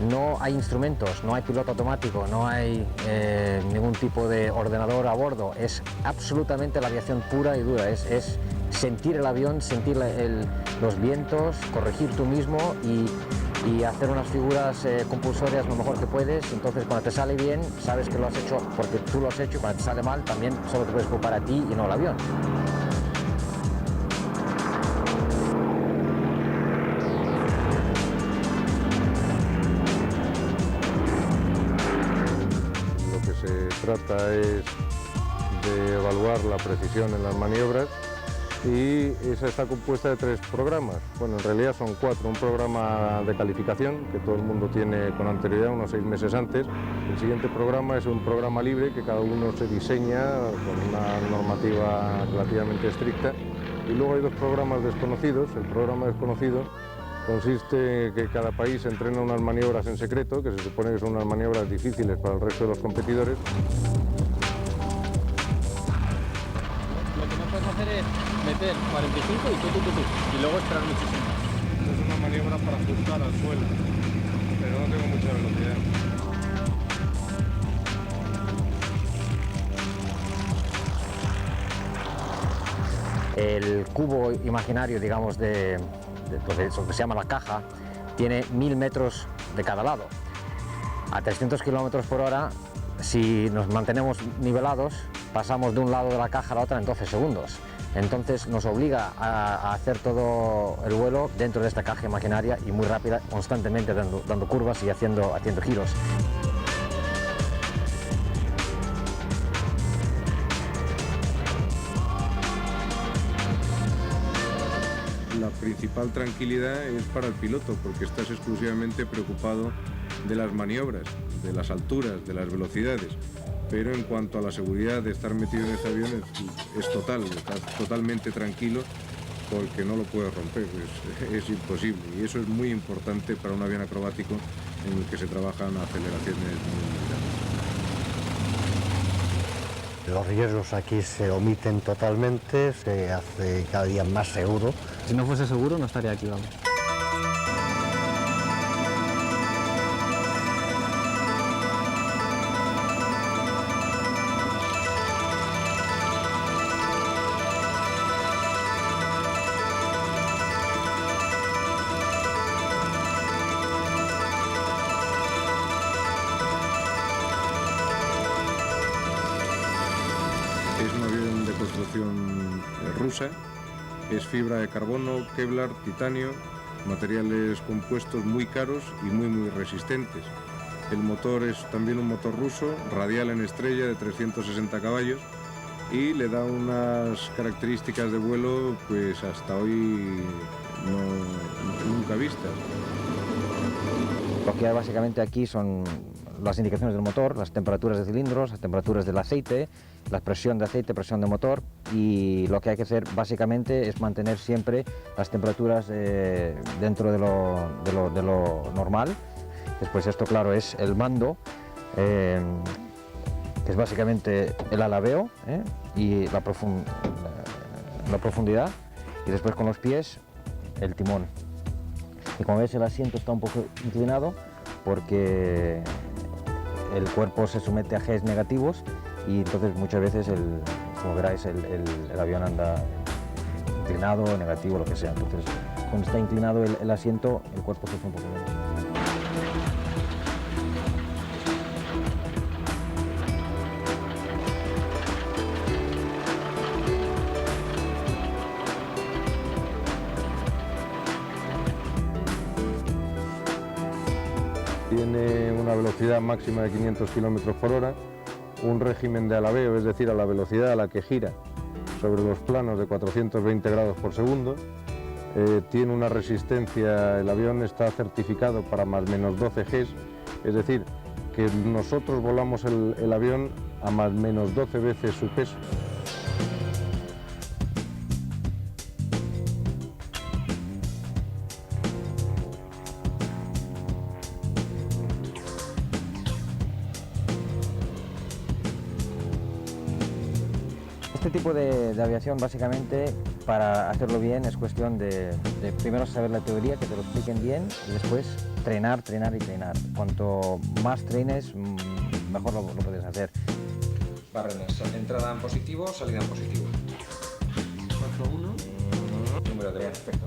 no hay instrumentos, no hay piloto automático, no hay ningún tipo de ordenador a bordo, es absolutamente la aviación pura y dura, es sentir el avión, sentir los vientos, corregir tú mismo y hacer unas figuras compulsorias lo mejor que puedes. Entonces cuando te sale bien sabes que lo has hecho porque tú lo has hecho, y cuando te sale mal también solo te puedes culpar a ti y no al avión. Lo que se trata es de evaluar la precisión en las maniobras, y esa está compuesta de 3 programas. Bueno, en realidad son 4. Un programa de calificación que todo el mundo tiene con anterioridad, unos 6 meses antes. El siguiente programa es un programa libre que cada uno se diseña con una normativa relativamente estricta. Y luego hay 2 programas desconocidos. El programa desconocido consiste en que cada país entrena unas maniobras en secreto, que se supone que son unas maniobras difíciles para el resto de los competidores. Lo que no puedes hacer es meter 45 y luego esperar muchísimo. Es una maniobra para ajustar al suelo, pero no tengo mucha velocidad. El cubo imaginario, digamos, de lo que se llama la caja, tiene 1000 metros de cada lado. A 300 kilómetros por hora, si nos mantenemos nivelados, pasamos de un lado de la caja a la otra en 12 segundos. Entonces nos obliga a hacer todo el vuelo dentro de esta caja imaginaria y muy rápida, constantemente dando curvas y haciendo giros. La principal tranquilidad es para el piloto, porque estás exclusivamente preocupado de las maniobras, de las alturas, de las velocidades. Pero en cuanto a la seguridad de estar metido en ese avión es total, estás totalmente tranquilo porque no lo puedes romper, es imposible. Y eso es muy importante para un avión acrobático en el que se trabajan aceleraciones muy grandes. Los riesgos aquí se omiten totalmente, se hace cada día más seguro. Si no fuese seguro no estaría aquí, vamos. Es un avión de construcción rusa, es fibra de carbono, Kevlar, titanio, materiales compuestos muy caros y muy resistentes. El motor es también un motor ruso, radial en estrella de 360 caballos y le da unas características de vuelo pues hasta hoy nunca vistas. Lo que hay básicamente aquí son las indicaciones del motor, las temperaturas de cilindros, las temperaturas del aceite, la presión de aceite, presión de motor, y lo que hay que hacer básicamente es mantener siempre las temperaturas dentro de lo normal. Después esto, claro, es el mando, que es básicamente el alabeo y la profundidad, y después con los pies el timón. Y como ves, el asiento está un poco inclinado porque el cuerpo se somete a Gs negativos y entonces muchas veces, como veráis, el avión anda inclinado, negativo, lo que sea. Entonces, cuando está inclinado el asiento, el cuerpo sufre un poco menos. Tiene una velocidad máxima de 500 km por hora, un régimen de alabeo, es decir, a la velocidad a la que gira sobre los planos de 420 grados por segundo. Tiene una resistencia, el avión está certificado para +/- 12 Gs, es decir, que nosotros volamos el avión a +/- 12 veces su peso. Este tipo de aviación básicamente para hacerlo bien es cuestión de primero saber la teoría, que te lo expliquen bien, y después entrenar, entrenar y entrenar. Cuanto más trenes, mejor lo puedes hacer. Barreras, entrada en positivo, salida en positivo. 4-1. Número de perfecto.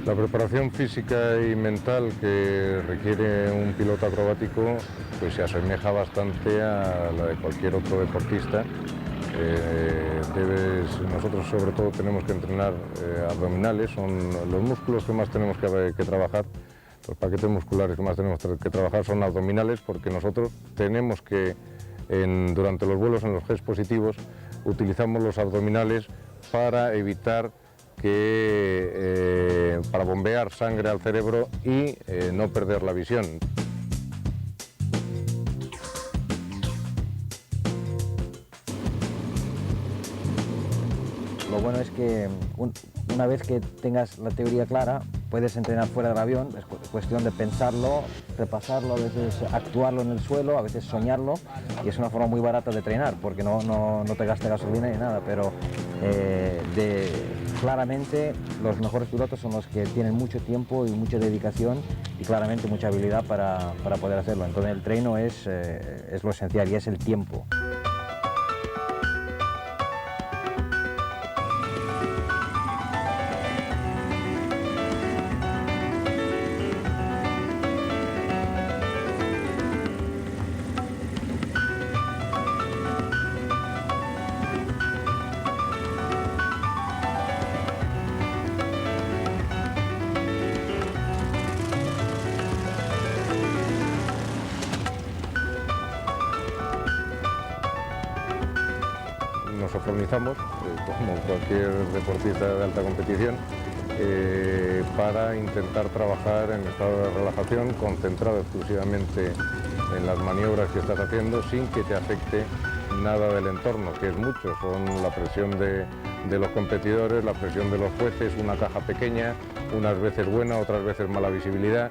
La preparación física y mental que requiere un piloto acrobático pues se asemeja bastante a la de cualquier otro deportista. Nosotros sobre todo tenemos que entrenar abdominales, son los músculos que más tenemos que trabajar, los paquetes musculares que más tenemos que trabajar son abdominales, porque nosotros tenemos que, durante los vuelos en los jets positivos, utilizamos los abdominales para evitar para bombear sangre al cerebro y no perder la visión. Lo bueno es que una vez que tengas la teoría clara, puedes entrenar fuera del avión, es cuestión de pensarlo, repasarlo, a veces actuarlo en el suelo, a veces soñarlo, y es una forma muy barata de entrenar, porque no te gasta gasolina ni nada, pero claramente los mejores pilotos son los que tienen mucho tiempo y mucha dedicación y claramente mucha habilidad para poder hacerlo. Entonces el treino es lo esencial y es el tiempo. Nos organizamos, como cualquier deportista de alta competición, para intentar trabajar en estado de relajación, concentrado exclusivamente en las maniobras que estás haciendo, sin que te afecte nada del entorno, que es mucho. Son la presión de los competidores, la presión de los jueces, una caja pequeña, unas veces buena, otras veces mala visibilidad.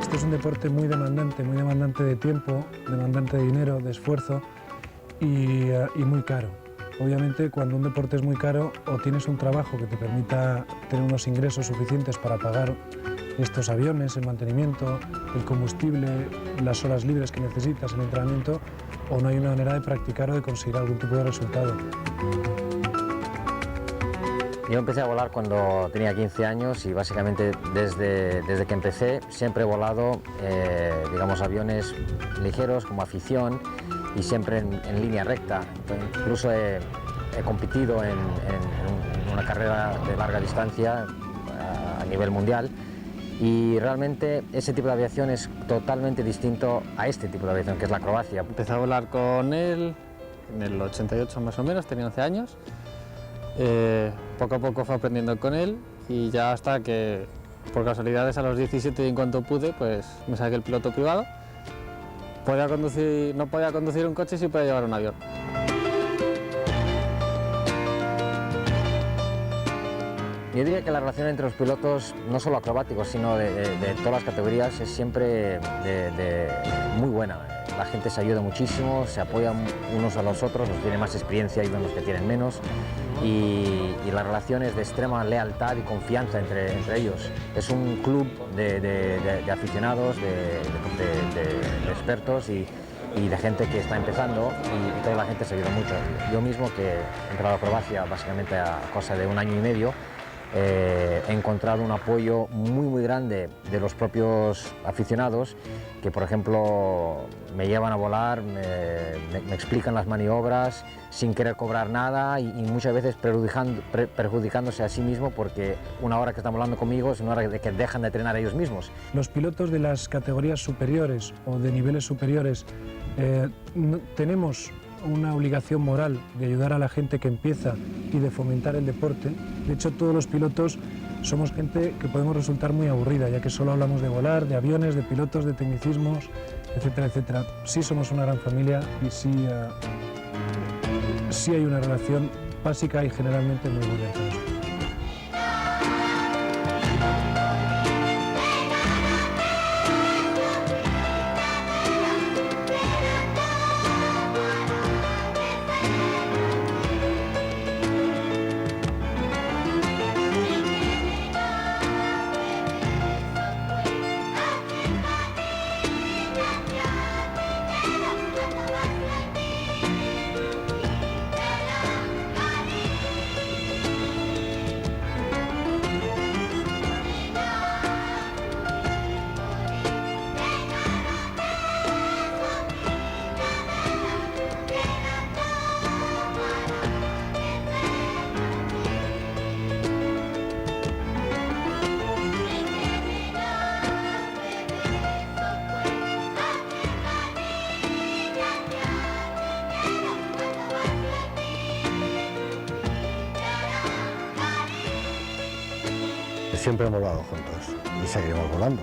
Este es un deporte muy demandante de tiempo, demandante de dinero, de esfuerzo y muy caro. Obviamente, cuando un deporte es muy caro, o tienes un trabajo que te permita tener unos ingresos suficientes para pagar estos aviones, el mantenimiento, el combustible, las horas libres que necesitas, el entrenamiento, o no hay una manera de practicar o de conseguir algún tipo de resultado. Yo empecé a volar cuando tenía 15 años y básicamente desde que empecé siempre he volado digamos, aviones ligeros como afición y siempre en línea recta. Entonces, incluso he competido en una carrera de larga distancia a nivel mundial, y realmente ese tipo de aviación es totalmente distinto a este tipo de aviación, que es la acrobacia. Empecé a volar con él en el 88 más o menos, tenía 11 años. Poco a poco fue aprendiendo con él y ya hasta que, por casualidades, a los 17 y en cuanto pude, pues me saqué el piloto privado. No podía conducir un coche, sí podía llevar un avión. Yo diría que la relación entre los pilotos, no solo acrobáticos, sino de todas las categorías, es siempre muy buena. La gente se ayuda muchísimo, se apoyan unos a los otros, los que tienen más experiencia ayudan a los que tienen menos, y la relación es de extrema lealtad y confianza entre ellos. Es un club de aficionados, de expertos y de gente que está empezando, y toda la gente se ayuda mucho. Yo mismo, que he entrado a acrobacia básicamente a cosa de un año y medio, he encontrado un apoyo muy grande de los propios aficionados, que por ejemplo me llevan a volar, me explican las maniobras sin querer cobrar nada y muchas veces perjudicándose a sí mismo, porque una hora que están volando conmigo es una hora de que dejan de entrenar ellos mismos. Los pilotos de las categorías superiores o de niveles superiores tenemos una obligación moral de ayudar a la gente que empieza y de fomentar el deporte. De hecho, todos los pilotos somos gente que podemos resultar muy aburrida, ya que solo hablamos de volar, de aviones, de pilotos, de tecnicismos, etcétera, etcétera. Sí somos una gran familia y sí hay una relación básica y generalmente muy buena entre nosotros. Siempre hemos volado juntos y seguiremos volando.